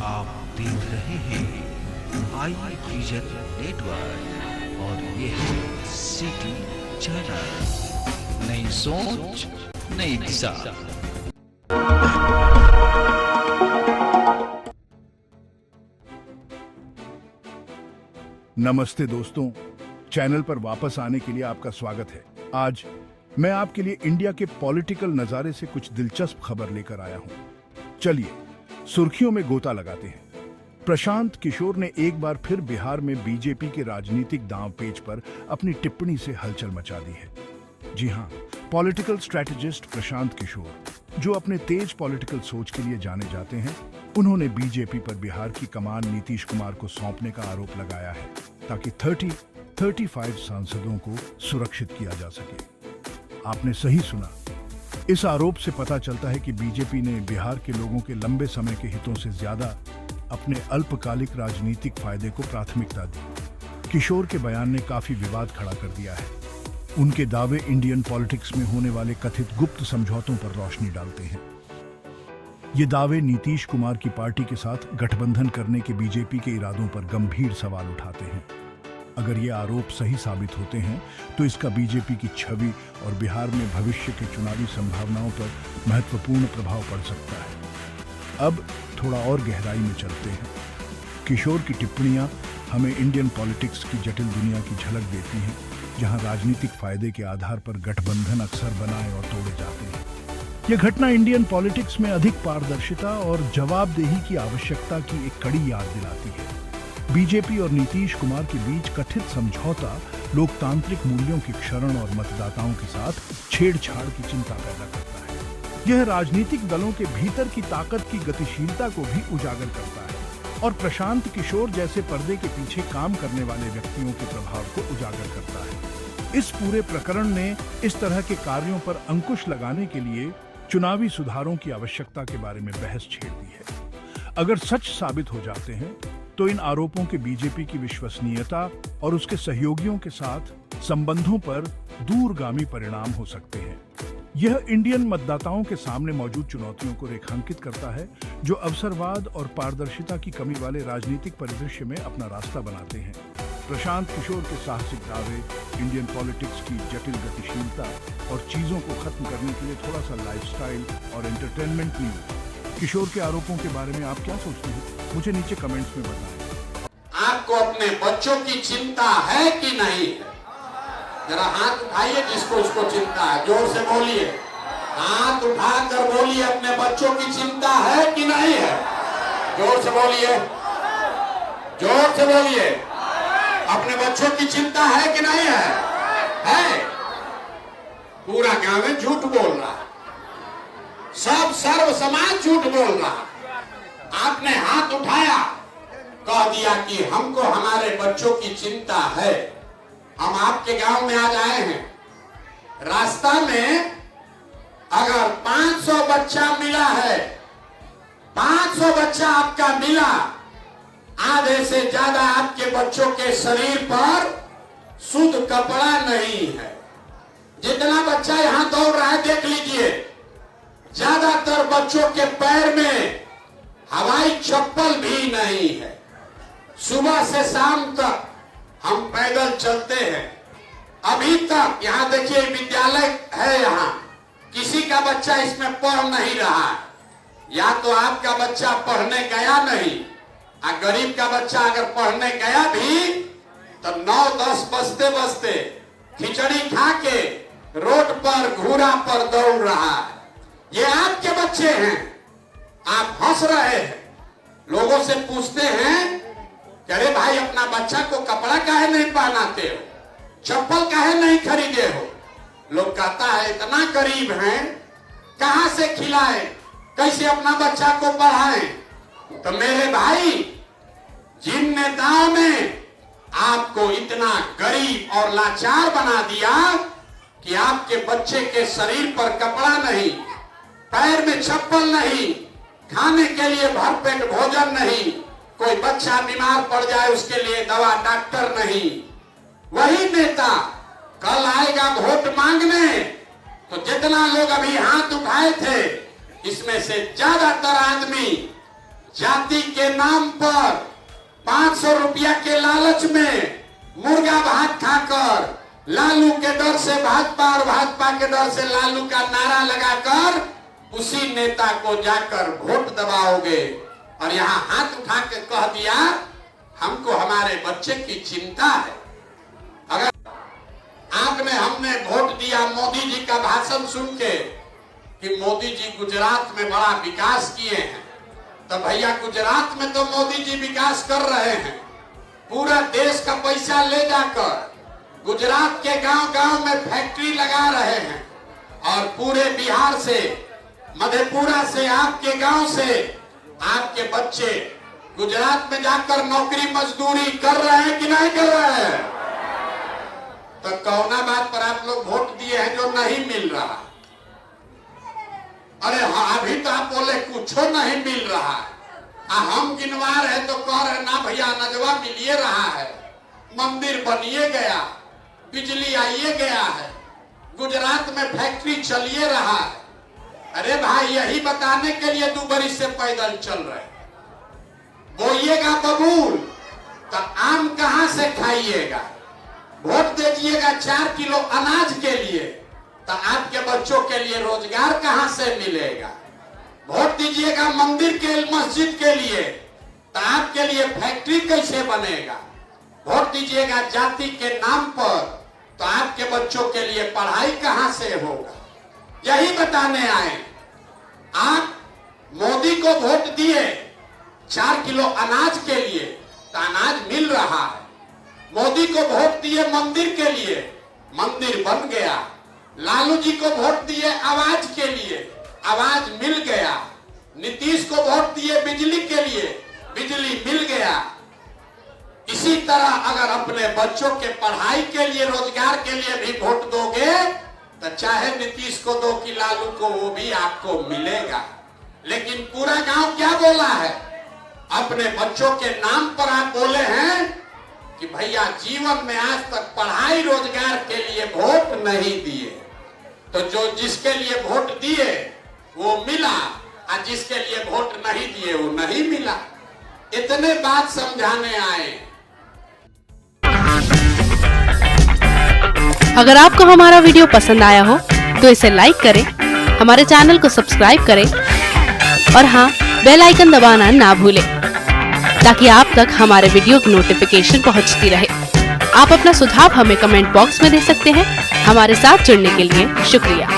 आप देख रहे हैं आई विजन नेटवर्क और ये है सिटी चैनल। नई सोच नई दिशा। नमस्ते दोस्तों, चैनल पर वापस आने के लिए आपका स्वागत है। आज मैं आपके लिए इंडिया के पॉलिटिकल नज़ारे से कुछ दिलचस्प खबर लेकर आया हूं। चलिए सुर्खियों में गोता लगाते हैं। प्रशांत किशोर ने एक बार फिर बिहार में बीजेपी के राजनीतिक दांवपेच पर अपनी टिप्पणी से हलचल मचा दी है। जी हां, पॉलिटिकल स्ट्रैटेजिस्ट प्रशांत किशोर, जो अपने तेज पॉलिटिकल सोच के लिए जाने जाते हैं, उन्होंने बीजेपी पर बिहार की कमान नीतीश कुमार को सौंपने का आरोप लगाया है ताकि 35 सांसदों को सुरक्षित किया जा सके। आपने सही सुना। इस आरोप से पता चलता है कि बीजेपी ने बिहार के लोगों के लंबे समय के हितों से ज्यादा अपने अल्पकालिक राजनीतिक फायदे को प्राथमिकता दी। किशोर के बयान ने काफी विवाद खड़ा कर दिया है। उनके दावे इंडियन पॉलिटिक्स में होने वाले कथित गुप्त समझौतों पर रोशनी डालते हैं। ये दावे नीतीश कुमार की पार्टी के साथ गठबंधन करने के बीजेपी के इरादों पर गंभीर सवाल उठाते हैं। अगर ये आरोप सही साबित होते हैं तो इसका बीजेपी की छवि और बिहार में भविष्य के चुनावी संभावनाओं पर महत्वपूर्ण प्रभाव पड़ सकता है। अब थोड़ा और गहराई में चलते हैं। किशोर की टिप्पणियां हमें इंडियन पॉलिटिक्स की जटिल दुनिया की झलक देती हैं, जहां राजनीतिक फायदे के आधार पर गठबंधन अक्सर बनाए और तोड़े जाते हैं। यह घटना इंडियन पॉलिटिक्स में अधिक पारदर्शिता और जवाबदेही की आवश्यकता की एक कड़ी याद दिलाती है। बीजेपी और नीतीश कुमार के बीच कथित समझौता लोकतांत्रिक मूल्यों की क्षरण और मतदाताओं के साथ छेड़छाड़ की चिंता पैदा करता है। यह राजनीतिक दलों के भीतर की ताकत की गतिशीलता को भी उजागर करता है और प्रशांत किशोर जैसे पर्दे के पीछे काम करने वाले व्यक्तियों के प्रभाव को उजागर करता है। इस पूरे प्रकरण ने इस तरह के कार्यों पर अंकुश लगाने के लिए चुनावी सुधारों की आवश्यकता के बारे में बहस छेड़ दी है। अगर सच साबित हो जाते हैं तो इन आरोपों के बीजेपी की विश्वसनीयता और उसके सहयोगियों के साथ संबंधों पर दूरगामी परिणाम हो सकते हैं। यह इंडियन मतदाताओं के सामने मौजूद चुनौतियों को रेखांकित करता है, जो अवसरवाद और पारदर्शिता की कमी वाले राजनीतिक परिदृश्य में अपना रास्ता बनाते हैं। प्रशांत किशोर के साहसिक दावे इंडियन पॉलिटिक्स की जटिल गतिशीलता और चीजों को खत्म करने के लिए थोड़ा सा लाइफस्टाइल और एंटरटेनमेंट न्यूज। किशोर के आरोपों के बारे में आप क्या सोचते हैं? मुझे नीचे कमेंट्स में बताएं। आपको अपने बच्चों की चिंता है कि नहीं है? जरा हाथ उठाइए जिसको उसको चिंता है, जोर से बोलिए। हाथ उठाकर बोलिए, अपने बच्चों की चिंता है कि नहीं है? जोर से बोलिए, जोर से बोलिए। अपने बच्चों की चिंता है कि नहीं है? है। पूरा गांव में झूठ बोल रहा है, सब सर्व समाज झूठ बोल रहा है। आपने हाथ उठाया, कह दिया कि हमको हमारे बच्चों की चिंता है। हम आपके गांव में आज आए हैं। रास्ता में अगर 500 बच्चा मिला है, 500 बच्चा आपका मिला, आधे से ज्यादा आपके बच्चों के शरीर पर शुद्ध कपड़ा नहीं है। जितना बच्चा यहां दौड़ रहा है देख लीजिए, ज्यादातर बच्चों के पैर में हवाई चप्पल भी नहीं है। सुबह से शाम तक हम पैदल चलते हैं। अभी तक यहाँ देखिए विद्यालय है, यहाँ किसी का बच्चा इसमें पढ़ नहीं रहा है। या तो आपका बच्चा पढ़ने गया नहीं, और गरीब का बच्चा अगर पढ़ने गया भी तो 9-10 बजते बजते खिचड़ी खा के रोड पर घूरा पर दौड़ रहा है। ये आपके बच्चे हैं, आप हंस रहे हैं। लोगों से पूछते हैं, अरे भाई अपना बच्चा को कपड़ा काहे नहीं पहनाते हो, चप्पल काहे नहीं खरीदे हो? लोग कहता है इतना गरीब हैं, कहां से खिलाए, कैसे अपना बच्चा को पढ़ाएं? तो मेरे भाई, जिन नेताओं ने आपको इतना गरीब और लाचार बना दिया कि आपके बच्चे के शरीर पर कपड़ा नहीं, पैर में चप्पल नहीं, खाने के लिए भरपेट भोजन नहीं, कोई बच्चा बीमार पड़ जाए उसके लिए दवा डॉक्टर नहीं, वही नेता कल आएगा वोट मांगने तो जितना लोग अभी हाथ उठाए थे इसमें से ज्यादातर आदमी जाति के नाम पर 500 रुपया के लालच में मुर्गा भात खाकर लालू के डर से भाजपा और भाजपा के डर से लालू का नारा लगाकर उसी नेता को जाकर वोट दबाओगे। और यहाँ हाथ उठा के कह दिया हमको हमारे बच्चे की चिंता है। अगर आपने हमने वोट दिया मोदी जी का भाषण सुन के कि मोदी जी गुजरात में बड़ा विकास किए हैं, तो भैया गुजरात में तो मोदी जी विकास कर रहे हैं। पूरा देश का पैसा ले जाकर गुजरात के गांव-गांव में फैक्ट्री लगा रहे हैं और पूरे बिहार से मधेपुरा से आपके गांव से आपके बच्चे गुजरात में जाकर नौकरी मजदूरी कर रहे हैं कि नहीं कर रहे हैं? तो कौना बात पर आप लोग वोट दिए हैं जो नहीं मिल रहा? अरे हाँ, अभी तो आप बोले कुछ नहीं मिल रहा है। हम गिनवा रहे तो कह रहे ना भैया नजवा मिलिए रहा है, मंदिर बनिए गया, बिजली आइए गया है, गुजरात में फैक्ट्री चलिए रहा है। अरे भाई यही बताने के लिए 2 बरिस से पैदल चल रहे। बोइएगा बबूल तो आम कहां से खाइएगा? वोट दीजिएगा 4 किलो अनाज के लिए तो आपके बच्चों के लिए रोजगार कहां से मिलेगा? वोट दीजिएगा मंदिर के मस्जिद के लिए तो आपके लिए फैक्ट्री कैसे बनेगा? वोट दीजिएगा जाति के नाम पर तो आपके बच्चों के लिए पढ़ाई कहां से होगा? यही बताने आए। आप मोदी को वोट दिए 4 किलो अनाज के लिए तो अनाज मिल रहा है। मोदी को वोट दिए मंदिर के लिए, मंदिर बन गया। लालू जी को वोट दिए आवाज के लिए, आवाज मिल गया। नीतीश को वोट दिए बिजली के लिए, बिजली मिल गया। इसी तरह अगर अपने बच्चों के पढ़ाई के लिए रोजगार के लिए भी वोट दोगे तो चाहे नीतीश को दो कि लालू को, वो भी आपको मिलेगा। लेकिन पूरा गांव क्या बोला है? अपने बच्चों के नाम पर आप बोले हैं कि भैया जीवन में आज तक पढ़ाई रोजगार के लिए वोट नहीं दिए, तो जो जिसके लिए वोट दिए वो मिला और जिसके लिए वोट नहीं दिए वो नहीं मिला। इतने बात समझाने आए। अगर आपको हमारा वीडियो पसंद आया हो तो इसे लाइक करें, हमारे चैनल को सब्सक्राइब करें और हाँ, बेल आइकन दबाना ना भूलें ताकि आप तक हमारे वीडियो की नोटिफिकेशन पहुंचती रहे। आप अपना सुझाव हमें कमेंट बॉक्स में दे सकते हैं। हमारे साथ जुड़ने के लिए शुक्रिया।